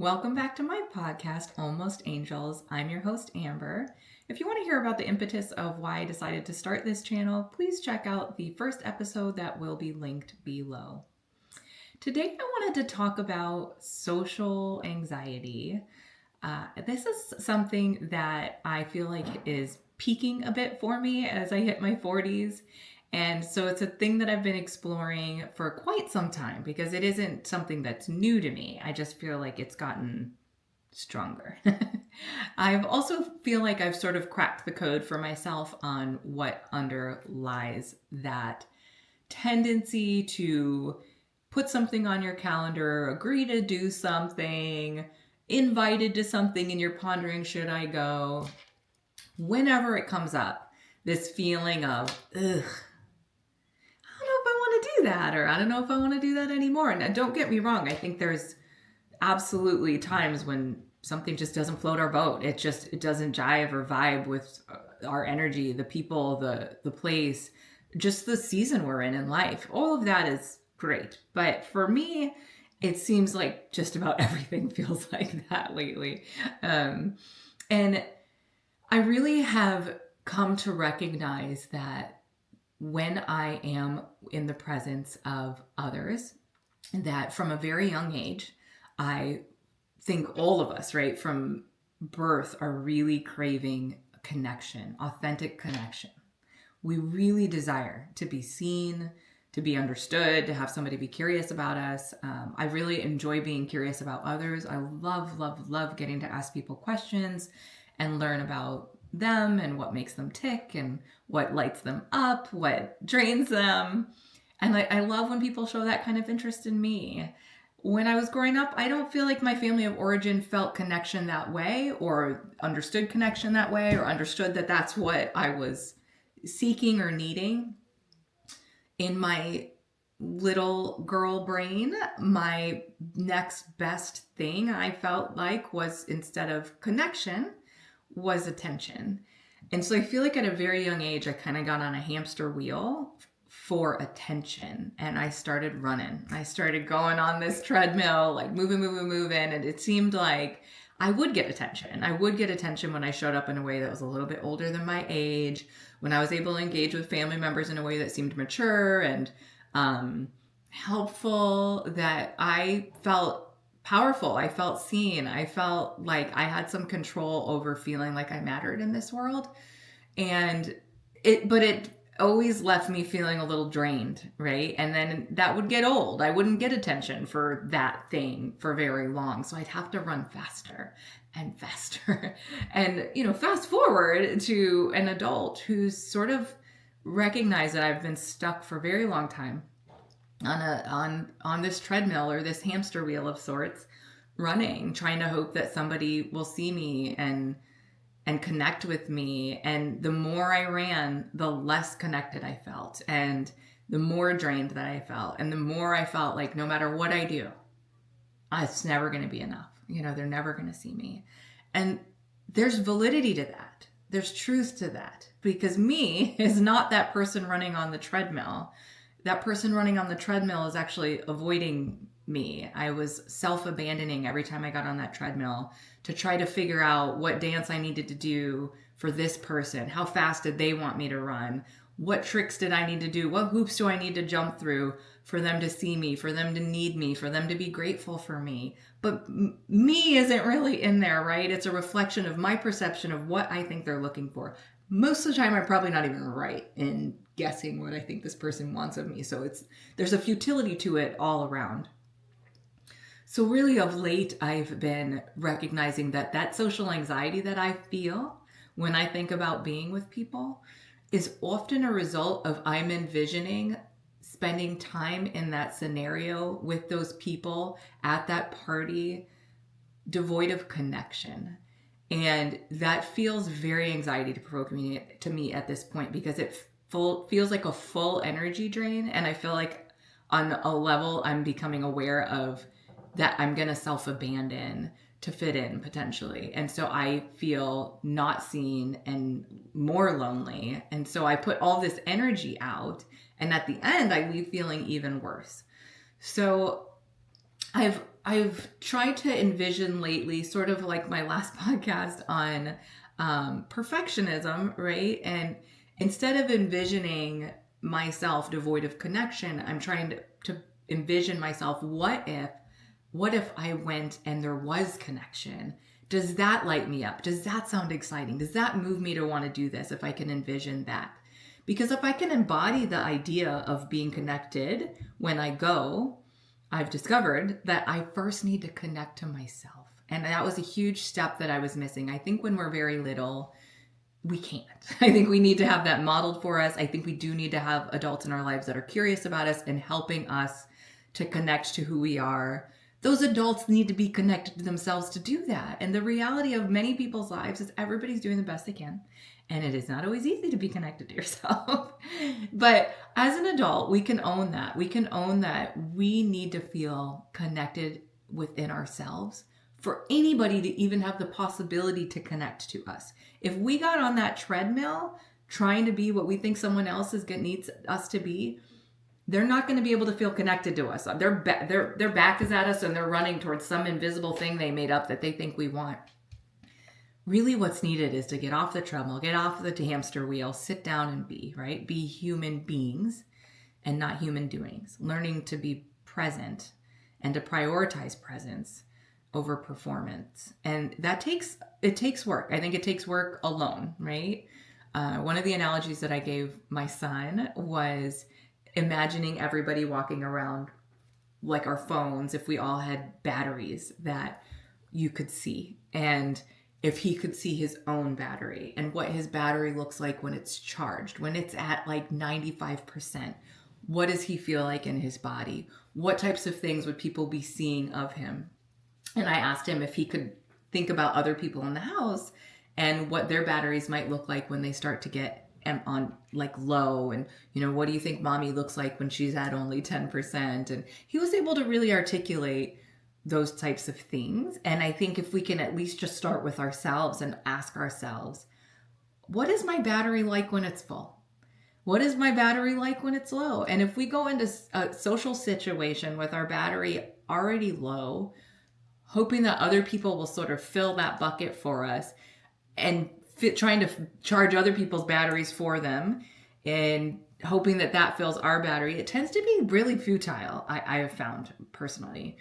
Welcome back to my podcast, Almost Angels. I'm your host, Amber. If you want to hear about the impetus of why I decided to start this channel, please check out the first episode that will be linked below. Today, I wanted to talk about social anxiety. This is something that I feel like is peaking a bit for me as I hit my 40s. And so it's a thing that I've been exploring for quite some time because it isn't something that's new to me. I just feel like it's gotten stronger. I've also feel like I've sort of cracked the code for myself on what underlies that tendency to put something on your calendar, agree to do something, invited to something, and you're pondering, should I go? Whenever it comes up, this feeling of, ugh, I don't know if I want to do that, or I don't know if I want to do that anymore. And don't get me wrong, I think there's absolutely times when something just doesn't float our boat. It doesn't jive or vibe with our energy, the people, the place, just the season we're in life. All of that is great. But for me, it seems like just about everything feels like that lately. And I really have come to recognize that when I am in the presence of others, that from a very young age, I think all of us, right, from birth are really craving connection, authentic connection. We really desire to be seen, to be understood, to have somebody be curious about us. I really enjoy being curious about others. I love getting to ask people questions and learn about them and what makes them tick and what lights them up, what drains them. And I love when people show that kind of interest in me. When I was growing up, I don't feel like my family of origin felt connection that way or understood connection that way or understood that that's what I was seeking or needing. In my little girl brain, my next best thing I felt like was, instead of connection, was attention. And so I feel like at a very young age, I kind of got on a hamster wheel for attention, and I started running. I started going on this treadmill, like moving, and it seemed like I would get attention. I would get attention when I showed up in a way that was a little bit older than my age, when I was able to engage with family members in a way that seemed mature and helpful, that I felt powerful. I felt seen. I felt like I had some control over feeling like I mattered in this world. And it always left me feeling a little drained, right? And then that would get old. I wouldn't get attention for that thing for very long. So I'd have to run faster and faster. And, fast forward to an adult who's sort of recognized that I've been stuck for a very long time on this treadmill or this hamster wheel of sorts, running, trying to hope that somebody will see me and connect with me. And the more I ran, the less connected I felt, and the more drained that I felt, and the more I felt like no matter what I do, it's never going to be enough. They're never going to see me. And there's validity to that. There's truth to that, because me is not that person running on the treadmill. That person running on the treadmill is actually avoiding me. I was self-abandoning every time I got on that treadmill to try to figure out what dance I needed to do for this person. How fast did they want me to run? What tricks did I need to do? What hoops do I need to jump through for them to see me, for them to need me, for them to be grateful for me? But me isn't really in there, right? It's a reflection of my perception of what I think they're looking for. Most of the time, I'm probably not even right in guessing what I think this person wants of me. So there's a futility to it all around. So really of late, I've been recognizing that social anxiety that I feel when I think about being with people is often a result of I'm envisioning spending time in that scenario with those people at that party, devoid of connection. And that feels very anxiety provoking to me at this point, because it feels like a full energy drain. And I feel like on a level, I'm becoming aware of that I'm going to self-abandon to fit in potentially. And so I feel not seen and more lonely. And so I put all this energy out, and at the end I leave feeling even worse. So I've I've tried to envision lately, sort of like my last podcast on perfectionism, right? And instead of envisioning myself devoid of connection, I'm trying to envision myself, what if I went and there was connection? Does that light me up? Does that sound exciting? Does that move me to want to do this if I can envision that? Because if I can embody the idea of being connected when I go, I've discovered that I first need to connect to myself. And that was a huge step that I was missing. I think when we're very little, we can't. I think we need to have that modeled for us. I think we do need to have adults in our lives that are curious about us and helping us to connect to who we are. Those adults need to be connected to themselves to do that. And the reality of many people's lives is everybody's doing the best they can. And it is not always easy to be connected to yourself. But as an adult, we can own that. We can own that we need to feel connected within ourselves for anybody to even have the possibility to connect to us. If we got on that treadmill trying to be what we think someone else needs us to be, they're not going to be able to feel connected to us. Their back is at us and they're running towards some invisible thing they made up that they think we want. Really what's needed is to get off the treadmill, get off the hamster wheel, sit down and be, right? Be human beings and not human doings. Learning to be present and to prioritize presence over performance. And it takes work. I think it takes work alone, right? One of the analogies that I gave my son was imagining everybody walking around like our phones, if we all had batteries that you could see. And if he could see his own battery and what his battery looks like when it's charged, when it's at like 95%, what does he feel like in his body? What types of things would people be seeing of him? And I asked him if he could think about other people in the house and what their batteries might look like when they start to get on like low, and what do you think mommy looks like when she's at only 10%? And he was able to really articulate those types of things. And I think if we can at least just start with ourselves and ask ourselves, what is my battery like when it's full? What is my battery like when it's low? And if we go into a social situation with our battery already low, hoping that other people will sort of fill that bucket for us and trying to charge other people's batteries for them and hoping that fills our battery, it tends to be really futile, I have found personally.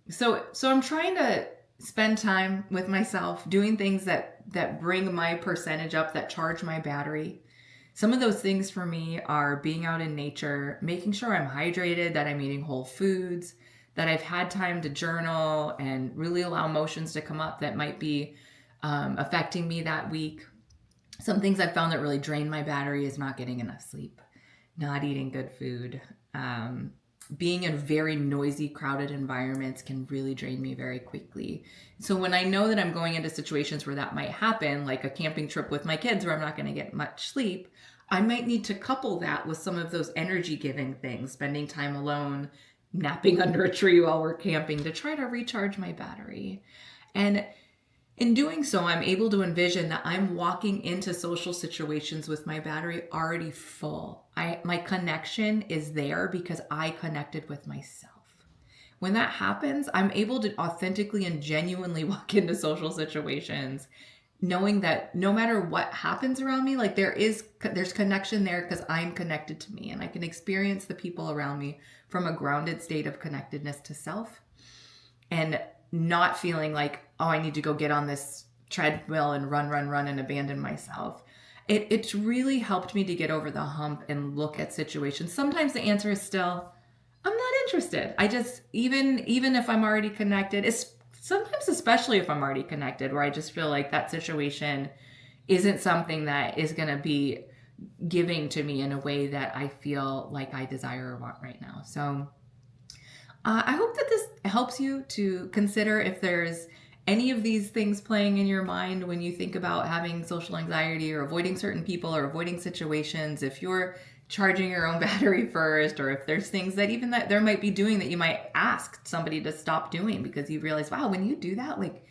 So I'm trying to spend time with myself, doing things that bring my percentage up, that charge my battery. Some of those things for me are being out in nature, making sure I'm hydrated, that I'm eating whole foods, that I've had time to journal and really allow emotions to come up that might be affecting me that week. Some things I've found that really drain my battery is not getting enough sleep, not eating good food. Being in very noisy, crowded environments can really drain me very quickly. So when I know that I'm going into situations where that might happen, like a camping trip with my kids where I'm not going to get much sleep, I might need to couple that with some of those energy-giving things, spending time alone, napping under a tree while we're camping to try to recharge my battery. And in doing so, I'm able to envision that I'm walking into social situations with my battery already full. My connection is there because I connected with myself. When that happens, I'm able to authentically and genuinely walk into social situations knowing that no matter what happens around me, like there's connection there because I'm connected to me, and I can experience the people around me from a grounded state of connectedness to self, and not feeling like, oh, I need to go get on this treadmill and run and abandon myself. It's really helped me to get over the hump and look at situations. Sometimes the answer is still, I'm not interested. I just, even if I'm already connected, it's sometimes, especially if I'm already connected, where I just feel like that situation isn't something that is going to be giving to me in a way that I feel like I desire or want right now. So I hope that this helps you to consider if there's any of these things playing in your mind when you think about having social anxiety or avoiding certain people or avoiding situations. If you're charging your own battery first, or if there's things that even that there might be doing that you might ask somebody to stop doing because you realize, wow, when you do that, like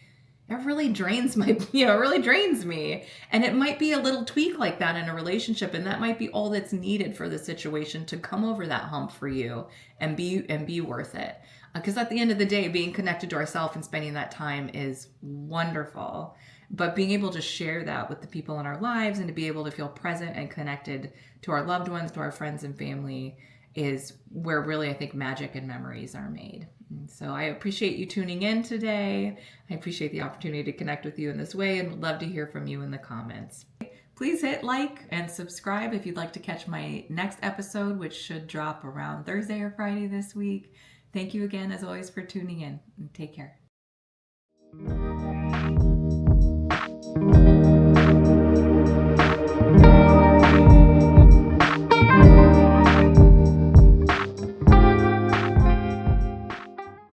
it really drains really drains me. And it might be a little tweak like that in a relationship, and that might be all that's needed for the situation to come over that hump for you and be worth it. Because at the end of the day, being connected to ourselves and spending that time is wonderful. But being able to share that with the people in our lives and to be able to feel present and connected to our loved ones, to our friends and family is where really I think magic and memories are made. And so I appreciate you tuning in today. I appreciate the opportunity to connect with you in this way and would love to hear from you in the comments. Please hit like and subscribe if you'd like to catch my next episode, which should drop around Thursday or Friday this week. Thank you again, as always, for tuning in. Take care.